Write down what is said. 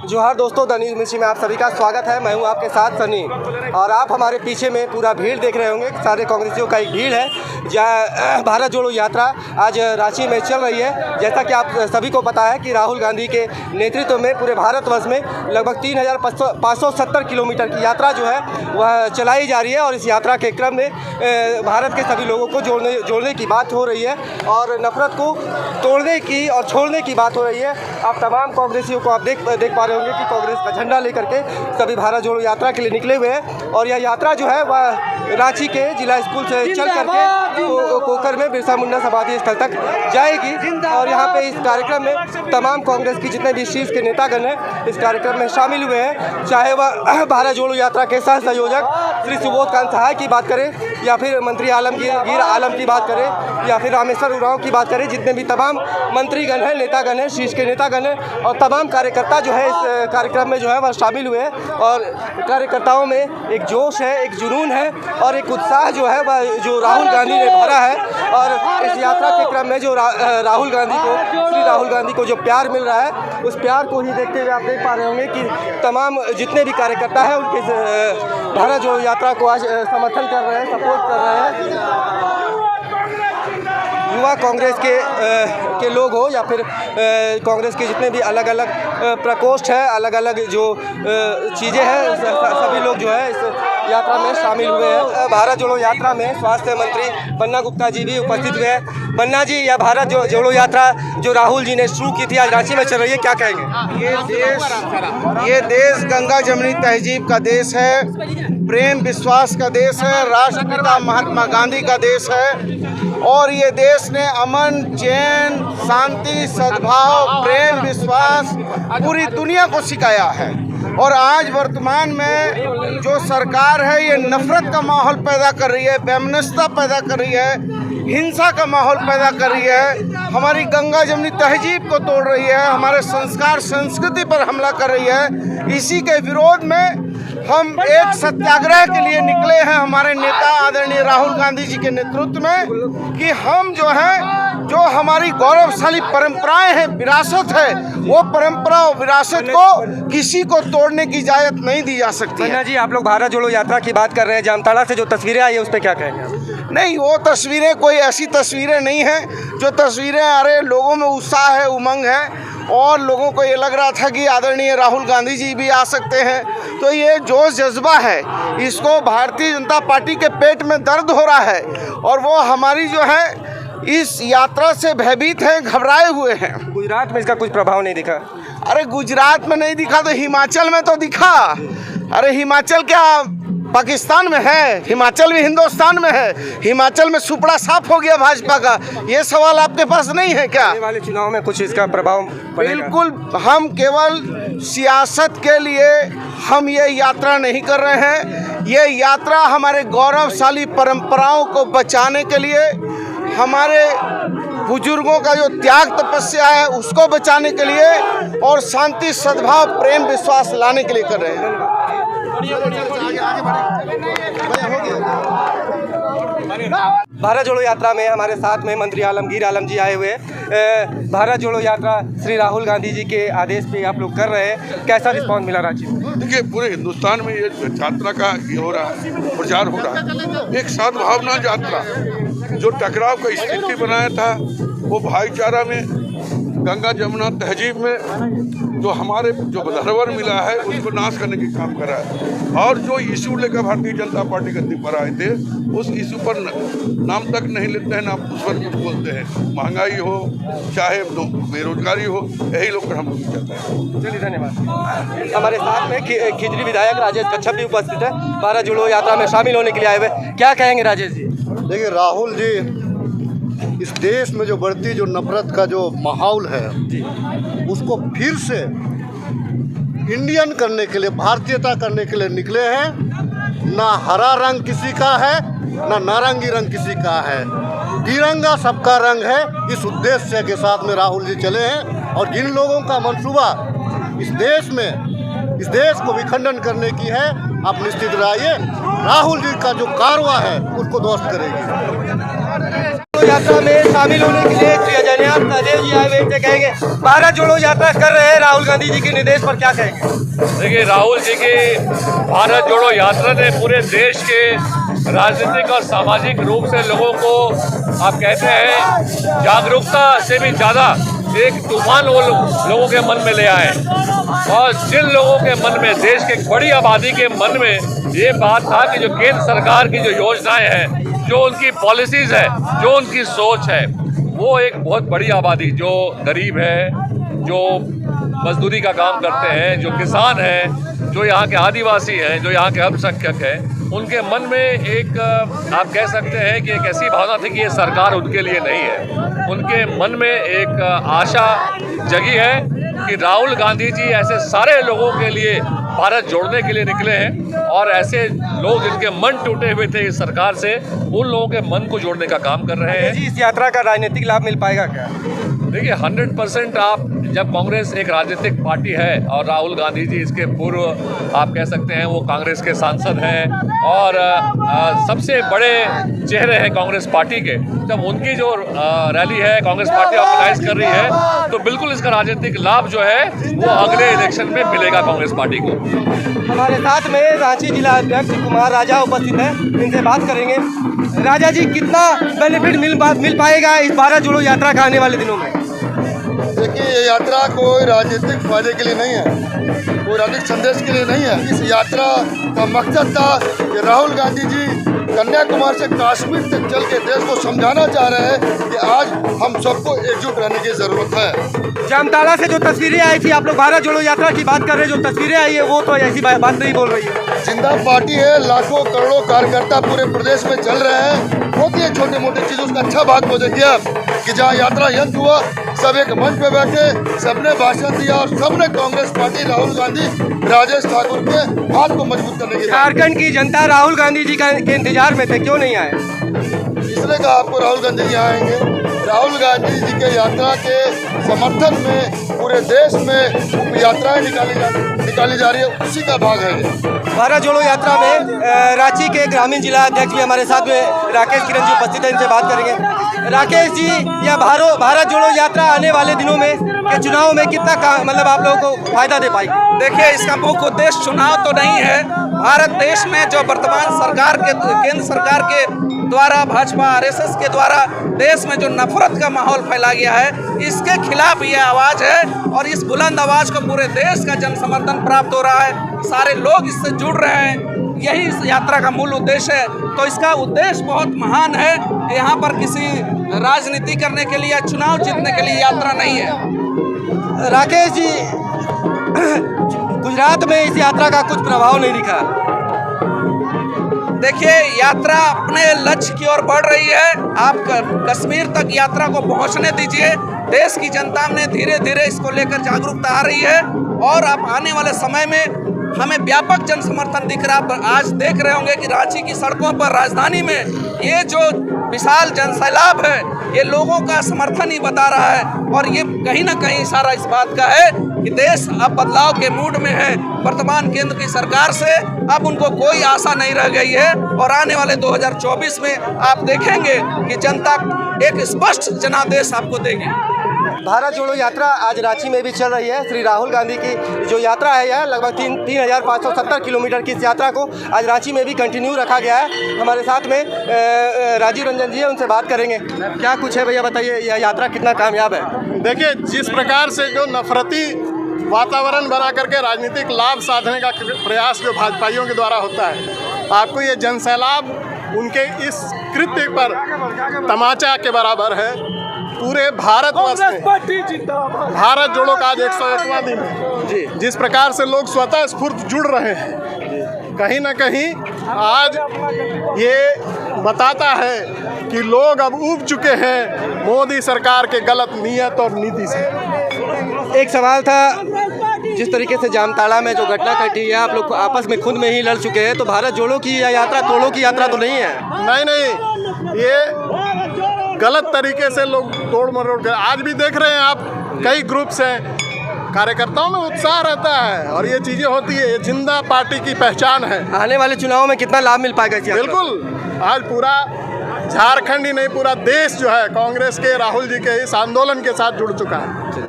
जोहार दोस्तों, the news मिर्ची में आप सभी का स्वागत है। मैं हूं आपके साथ सनी और आप हमारे पीछे में पूरा भीड़ देख रहे होंगे। सारे कांग्रेसियों का एक भीड़ है जहाँ भारत जोड़ो यात्रा आज रांची में चल रही है। जैसा कि आप सभी को पता है कि राहुल गांधी के नेतृत्व में पूरे भारतवर्ष में लगभग 3,570 किलोमीटर की यात्रा जो है वह चलाई जा रही है और इस यात्रा के क्रम में भारत के सभी लोगों को जोड़ने की बात हो रही है और नफरत को तोड़ने की और छोड़ने की बात हो रही है। आप तमाम कांग्रेसियों को आप देख पा रहे होंगे कि कांग्रेस का झंडा लेकर के सभी भारत जोड़ो यात्रा के लिए निकले हुए हैं और यह यात्रा जो है वह रांची के जिला स्कूल से चल करके कोकर में बिरसा मुंडा समाधि स्थल तक जाएगी। और यहाँ पे इस कार्यक्रम में तमाम कांग्रेस की जितने भी शीर्ष के नेतागण हैं इस कार्यक्रम में शामिल हुए हैं, चाहे वह भारत जोड़ो यात्रा के सह संयोजक श्री सुबोध कांत सहाय की बात करें या फिर मंत्री आलमगीर आलम की बात करें या फिर रामेश्वर उरांव की बात करें। जितने भी तमाम मंत्रीगण हैं, नेतागण हैं, शीर्ष के नेतागण हैं और तमाम कार्यकर्ता जो है इस कार्यक्रम में जो है वह शामिल हुए हैं और कार्यकर्ताओं में एक जोश है, एक जुनून है और एक उत्साह जो है वह जो राहुल गांधी ने भरा है। और इस यात्रा के क्रम में जो श्री राहुल गांधी को जो प्यार मिल रहा है उस प्यार को ही देखते हुए आप देख पा रहे होंगे कि तमाम जितने भी कार्यकर्ता हैं उनके भारत जोड़ो यात्रा को आज समर्थन कर रहे हैं, सपोर्ट कर रहे हैं। युवा कांग्रेस के लोग हो या फिर कांग्रेस के जितने भी अलग अलग प्रकोष्ठ है, अलग अलग जो चीज़ें हैं, सभी लोग जो है इस यात्रा में शामिल हुए हैं। भारत जोड़ो यात्रा में स्वास्थ्य मंत्री बन्ना गुप्ता जी भी उपस्थित हुए हैं। बन्ना जी, यह भारत जोड़ो यात्रा जो राहुल जी ने शुरू की थी आज रांची में चल रही है, क्या कहेंगे? ये देश गंगा जमुनी तहजीब का देश है, प्रेम विश्वास का देश है, राष्ट्रपिता महात्मा गांधी का देश है और ये देश ने अमन, चैन, शांति, सद्भाव, प्रेम, विश्वास पूरी दुनिया को सिखाया है। और आज वर्तमान में जो सरकार है ये नफरत का माहौल पैदा कर रही है, वैमनस्यता पैदा कर रही है, हिंसा का माहौल पैदा कर रही है, हमारी गंगा जमुनी तहजीब को तोड़ रही है, हमारे संस्कार संस्कृति पर हमला कर रही है। इसी के विरोध में हम एक सत्याग्रह के लिए निकले हैं हमारे नेता आदरणीय राहुल गांधी जी के नेतृत्व में कि हम जो हमारी गौरवशाली परंपराएं हैं, विरासत है, वो परंपरा और विरासत को किसी को तोड़ने की इजाजत नहीं दी जा सकती है। जी, आप लोग भारत जोड़ो यात्रा की बात कर रहे हैं, जामताड़ा से जो तस्वीरें आई है उस पर क्या कहेंगे? नहीं, वो तस्वीरें कोई ऐसी तस्वीरें नहीं हैं जो तस्वीरें अरे लोगों में उत्साह है, उमंग है और लोगों को ये लग रहा था कि आदरणीय राहुल गांधी जी भी आ सकते हैं। तो ये जोश जज्बा है, इसको भारतीय जनता पार्टी के पेट में दर्द हो रहा है और वो हमारी जो है इस यात्रा से भयभीत हैं, घबराए हुए हैं। गुजरात में इसका कुछ प्रभाव नहीं दिखा? अरे गुजरात में नहीं दिखा तो हिमाचल में तो दिखा। अरे हिमाचल क्या पाकिस्तान में है? हिमाचल भी हिंदुस्तान में है। हिमाचल में सुपड़ा साफ हो गया भाजपा का। ये सवाल आपके पास नहीं है क्या? आने वाले चुनाव में कुछ इसका प्रभाव पड़ेगा? बिल्कुल, हम केवल सियासत के लिए हम ये यात्रा नहीं कर रहे हैं। ये यात्रा हमारे गौरवशाली परंपराओं को बचाने के लिए, हमारे बुजुर्गों का जो त्याग तपस्या है उसको बचाने के लिए और शांति, सद्भाव, प्रेम, विश्वास लाने के लिए कर रहे हैं। भारत जोड़ो यात्रा में हमारे साथ में मंत्री आलमगीर आलम जी आए हुए हैं। भारत जोड़ो यात्रा श्री राहुल गांधी जी के आदेश पे आप लोग कर रहे हैं, कैसा रिस्पॉन्स मिला रांची में? देखिए, पूरे हिंदुस्तान में ये यात्रा का ये हो रहा है, प्रचार हो रहा है। एक सद्भावना यात्रा जो टकराव का स्थिति बनाया था वो भाईचारा में, गंगा जमुना तहजीब में जो हमारे जो धरोहर मिला है उसको नाश करने की काम कर रहा है। और जो इशू लेकर भारतीय जनता पार्टी के पर आए थे उस इशू पर नाम तक नहीं लेते हैं, ना उस पर कुछ बोलते हैं। महंगाई हो चाहे बेरोजगारी हो, यही लोग पर हम लोग चाहते हैं। चलिए, धन्यवाद। हमारे साथ में खिजरी विधायक राजेश कच्छप भी उपस्थित है, भारत जोड़ो यात्रा में शामिल होने के लिए आए हुए। क्या कहेंगे राजेश जी? देखिए, राहुल जी इस देश में जो बढ़ती जो नफरत का जो माहौल है उसको फिर से इंडियन करने के लिए, भारतीयता करने के लिए निकले हैं। ना हरा रंग किसी का है, ना नारंगी रंग किसी का है, तिरंगा सबका रंग है। इस उद्देश्य के साथ में राहुल जी चले हैं और जिन लोगों का मंसूबा इस देश को विखंडन करने की है, आप निश्चित रहिए राहुल जी का जो कारवा है उसको ध्वस्त करेगी। जोड़ो यात्रा में शामिल होने के लिए श्री अजयनाथ सहदेव जी आए हुए थे, कहेंगे भारत जोड़ो यात्रा कर रहे हैं राहुल गांधी जी के निर्देश पर, क्या कहेंगे? देखिए, राहुल जी की भारत जोड़ो यात्रा ने पूरे देश के राजनीतिक और सामाजिक रूप से लोगों को, आप कहते हैं, जागरूकता से भी ज़्यादा एक तूफान वो लोगों के मन में ले आए। और जिन लोगों के मन में, देश के बड़ी आबादी के मन में ये बात था कि जो केंद्र सरकार की जो योजनाएं हैं, जो उनकी पॉलिसीज़ है, जो उनकी सोच है, वो एक बहुत बड़ी आबादी जो गरीब है, जो मजदूरी का काम करते हैं, जो किसान हैं, जो यहाँ के आदिवासी हैं, जो यहाँ के अल्पसंख्यक हैं, उनके मन में एक, आप कह सकते हैं कि एक ऐसी भावना थी कि ये सरकार उनके लिए नहीं है। उनके मन में एक आशा जगी है कि राहुल गांधी जी ऐसे सारे लोगों के लिए भारत जोड़ने के लिए निकले हैं, और ऐसे लोग जिनके मन टूटे हुए थे इस सरकार से, उन लोगों के मन को जोड़ने का काम कर रहे हैं। जी, इस यात्रा का राजनीतिक लाभ मिल पाएगा क्या? देखिए, 100% आप, जब कांग्रेस एक राजनीतिक पार्टी है और राहुल गांधी जी इसके पूर्व, आप कह सकते हैं, वो कांग्रेस के सांसद हैं और सबसे बड़े चेहरे हैं कांग्रेस पार्टी के, जब उनकी जो रैली है कांग्रेस पार्टी ऑर्गेनाइज कर रही है, तो बिल्कुल इसका राजनीतिक लाभ जो है वो अगले इलेक्शन में मिलेगा कांग्रेस पार्टी को। हमारे साथ में रांची जिला अध्यक्ष कुमार राजा उपस्थित हैं, इनसे बात करेंगे। राजा जी, कितना बेनिफिट मिल पाएगा इस भारत जोड़ो यात्रा का आने वाले दिनों में? देखिए, ये यात्रा कोई राजनीतिक फायदे के लिए नहीं है, कोई राजनीतिक संदेश के लिए नहीं है। इस यात्रा का मकसद था कि राहुल गांधी जी कन्याकुमारी से कश्मीर तक चल के देश को समझाना चाह रहे हैं कि आज हम सबको एकजुट रहने की ज़रूरत है। जामताड़ा से जो तस्वीरें आई थी, आप लोग भारत जोड़ो यात्रा की बात कर रहे हैं, जो तस्वीरें आई है वो तो ऐसी बात नहीं बोल रही है। जिंदा पार्टी है, लाखों करोड़ों कार्यकर्ता पूरे प्रदेश में चल रहे हैं, होती है छोटे मोटे चीज़ों का अच्छा बात मुझे दिया कि जहाँ यात्रा यंत्र हुआ, सब एक मंच पे बैठे, सबने भाषण दिया और सबने कांग्रेस पार्टी, राहुल गांधी, राजेश ठाकुर के हाथ को मजबूत करने की। झारखंड की जनता राहुल गांधी जी के इंतजार में थे, क्यों नहीं आए? इसलिए कहा आपको राहुल गांधी जी आएंगे। राहुल गांधी जी के यात्रा के समर्थन में पूरे देश में यात्राएं निकाली जा रही है, उसी का भाग है ये। भारत जोड़ो यात्रा में रांची के ग्रामीण जिला अध्यक्ष भी हमारे साथ में राकेश किरण जी उपस्थित हैं, इनसे बात करेंगे। राकेश जी, या भारत जोड़ो यात्रा आने वाले दिनों में के चुनाव में कितना मतलब आप लोगों को फायदा दे पाएगी? देखिए, इसका मुख्य उद्देश्य चुनाव तो नहीं है। भारत देश में जो वर्तमान सरकार के, केंद्र सरकार के द्वारा, भाजपा आरएसएस के द्वारा देश में जो नफरत का माहौल फैला गया है, इसके खिलाफ ये आवाज़ है, और इस बुलंद आवाज़ को पूरे देश का जन समर्थन प्राप्त हो रहा है। सारे लोग इससे जुड़ रहे हैं, यही इस यात्रा का मूल उद्देश्य है। तो इसका उद्देश्य बहुत महान है। यहाँ पर किसी राजनीति करने के लिए या चुनाव जीतने के लिए यात्रा नहीं है। राकेश जी, गुजरात में इस यात्रा का कुछ प्रभाव नहीं दिखा। देखिए, यात्रा अपने लक्ष्य की ओर बढ़ रही है। आप कश्मीर तक यात्रा को पहुंचने दीजिए। देश की जनता में धीरे धीरे इसको लेकर जागरूकता आ रही है, और आप आने वाले समय में हमें व्यापक जन समर्थन दिख रहा। आज देख रहे होंगे कि रांची की सड़कों पर, राजधानी में ये जो विशाल जनसैलाब है, ये लोगों का समर्थन ही बता रहा है, और ये कहीं ना कहीं इशारा इस बात का है कि देश अब बदलाव के मूड में है। वर्तमान केंद्र की सरकार से अब उनको कोई आशा नहीं रह गई है, और आने वाले 2024 में आप देखेंगे कि जनता एक स्पष्ट जनादेश आपको देगी। भारत जोड़ो यात्रा आज रांची में भी चल रही है। श्री राहुल गांधी की जो यात्रा है, यह लगभग 3,570 किलोमीटर की इस यात्रा को आज रांची में भी कंटिन्यू रखा गया है। हमारे साथ में राजीव रंजन जी है, उनसे बात करेंगे। क्या कुछ है भैया, बताइए, यह यात्रा कितना कामयाब है? देखिए, जिस प्रकार से जो नफरती वातावरण बना करके राजनीतिक लाभ साधने का प्रयास जो भाजपाइयों के द्वारा होता है, आपको ये जनसैलाब उनके इस कृत्य पर तमाचा के बराबर है। पूरे भारतवर्ष में भारत जोड़ो का आज 101वां दिन है। जिस प्रकार से लोग स्वतः स्फूर्त जुड़ रहे हैं, कहीं ना कहीं आज ये बताता है कि लोग अब ऊब चुके हैं मोदी सरकार के गलत नीयत और नीति से। एक सवाल था, जिस तरीके से जामताड़ा में जो घटना घटी है, आप लोग आपस में खुद में ही लड़ चुके हैं, तो भारत जोड़ो की यह यात्रा तोड़ो की यात्रा तो नहीं है? नहीं, ये गलत तरीके से लोग तोड़ मरोड़ कर, आज भी देख रहे हैं आप, कई ग्रुप्स हैं, कार्यकर्ताओं में उत्साह रहता है और ये चीज़ें होती है। ये जिंदा पार्टी की पहचान है। आने वाले चुनाव में कितना लाभ मिल पाएगा? बिल्कुल, आज पूरा झारखंड ही नहीं पूरा देश जो है कांग्रेस के राहुल जी के इस आंदोलन के साथ जुड़ चुका है।